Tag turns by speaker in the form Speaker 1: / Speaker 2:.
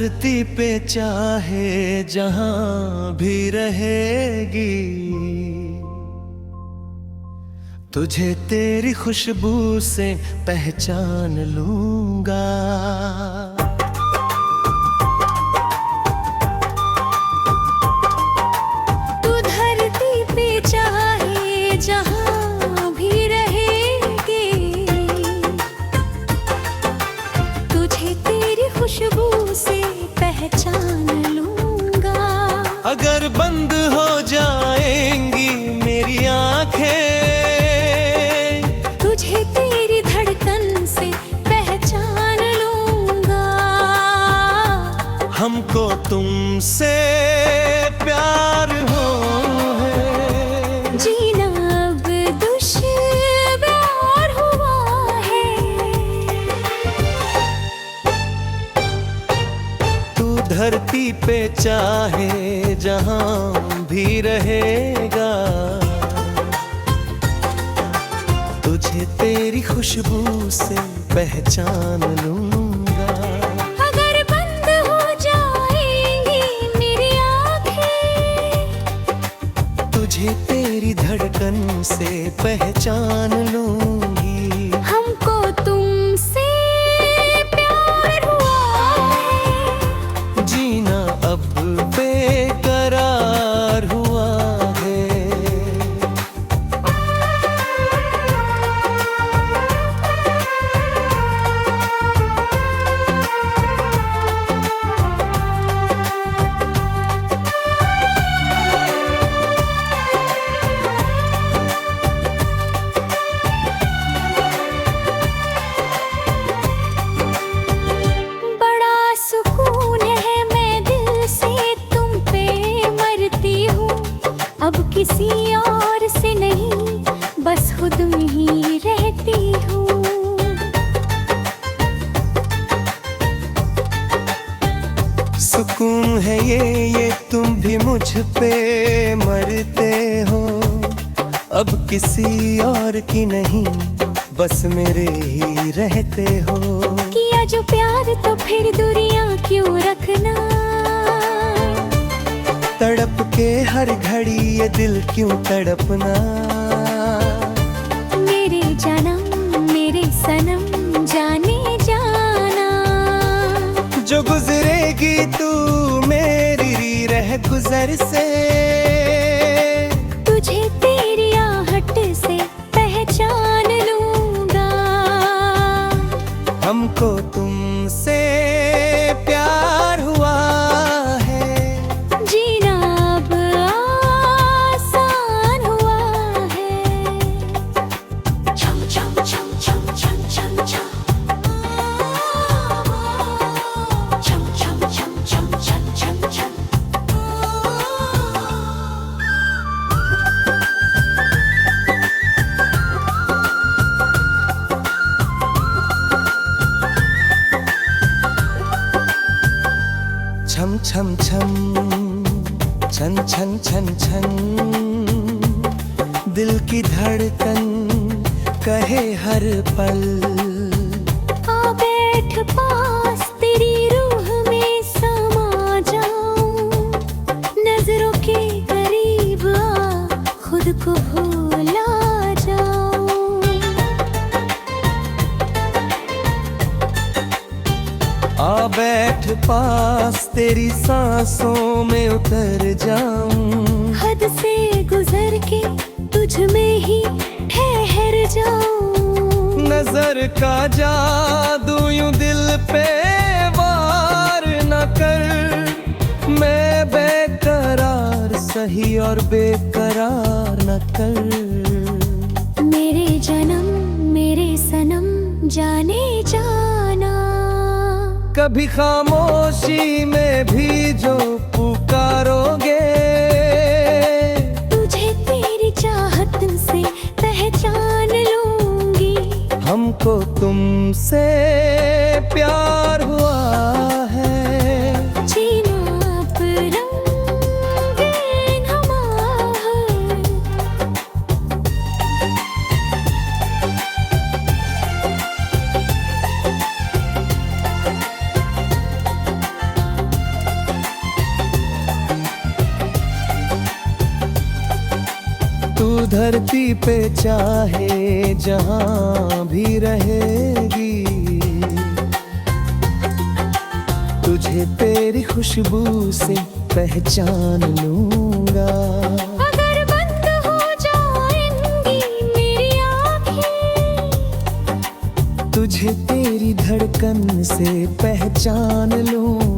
Speaker 1: धरती पे चाहे जहां भी रहेगी, तुझे तेरी खुशबू से पहचान लूंगा।
Speaker 2: तू धरती पे चाहे जहां भी रहेगी, तुझे तेरी खुशबू से पहचान लूंगा।
Speaker 1: अगर बंद हो जाएंगी मेरी आंखें,
Speaker 2: तुझे तेरी धड़कन से पहचान लूंगा।
Speaker 1: हमको तुमसे प्यार हो है,
Speaker 2: जीना अब दुश्वार हुआ है।
Speaker 1: तू धरती पे चाहे जहां भी रहेगा, तुझे तेरी खुशबू से पहचान लूंगा।
Speaker 2: अगर बंद हो जाएंगी मेरी आँखें,
Speaker 1: तुझे तेरी धड़कन से पहचान लूंगी।
Speaker 2: हमको तुमसे प्यार हुआ है।
Speaker 1: जीना अब बेकरार हुआ है।
Speaker 2: बड़ा सुकून है, मैं दिल से तुम पे मरती हूँ। अब किसी और से नहीं, बस खुद में ही रहती हूँ।
Speaker 1: सुकून है ये तुम भी मुझ पे मरते हो। अब किसी और की नहीं, बस मेरे ही रहते हो।
Speaker 2: किया जो प्यार तो फिर दूरियां क्यों रखना।
Speaker 1: तड़प के हर घड़ी ये दिल क्यों तड़पना।
Speaker 2: मेरे जन्म मेरे सनम जाने जाना।
Speaker 1: जो गुजरेगी तू मेरी रह गुजर से,
Speaker 2: तुझे तेरी आहट से पहचान लूंगा।
Speaker 1: हमको तुमसे प्यार हुआ है।
Speaker 2: जीना अब आसान हुआ है। छम छम छम छम छम छम छम। छम छम छम छम छम छम छम।
Speaker 1: छम छम छम छन छन छन छन, दिल की धड़कन कहे हर पल।
Speaker 2: आ बैठ पास तेरी रूह में समा जाऊं। नजरों के करीब आ खुद को भूला जाऊं।
Speaker 1: आ बैठ पास तेरी सांसों में उतर जाऊं।
Speaker 2: हद से गुजर के तुझ में ही ठहर जाऊं।
Speaker 1: नजर का जादू यूं दिल पे वार न कर। मैं बेकरार सही और बेकरार न कर।
Speaker 2: मेरे जन्म मेरे सनम जाने जाना।
Speaker 1: कभी खामोशी में भी जो पुकारोगे,
Speaker 2: तुझे तेरी चाहत से पहचान लूंगी।
Speaker 1: हमको तुमसे प्यार हुआ है।
Speaker 2: जीना अब रंगीन हवा है।
Speaker 1: तू धरती पे चाहे जहां भी रहेगी, तुझे तेरी खुशबू से पहचान लूंगा।
Speaker 2: अगर बंद हो जाएंगी मेरी आँखें,
Speaker 1: तुझे तेरी धड़कन से पहचान लूंगा।